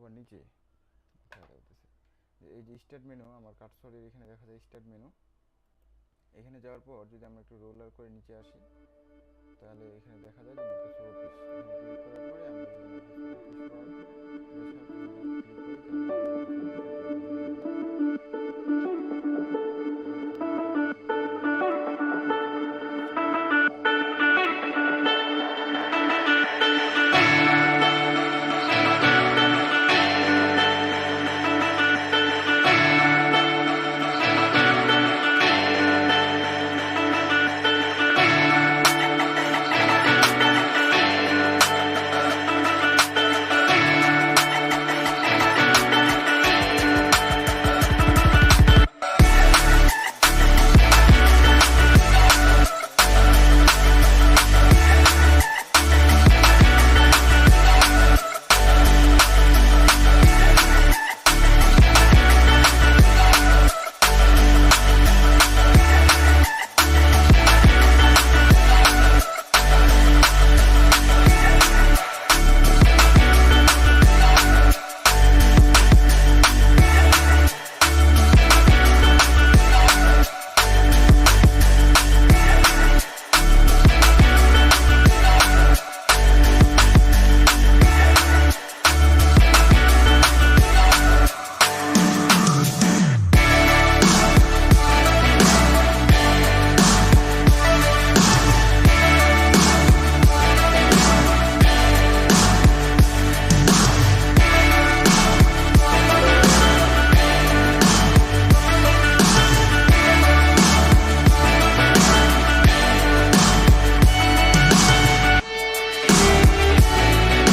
আবার নিচে বলতেছে যে এই যে স্টার্ট মেনু, আমার কার্সরের এখানে দেখা যায় স্টার্ট মেনু। এখানে যাওয়ার পর যদি আমরা একটু রোলার করে নিচে আসি, তাহলে এখানে দেখা যায় যে মাইক্রোসফট অফিস, এখানে ক্লিক করার পরে আমরা যদি মাইক্রোসফট অফিস ওয়ার্ড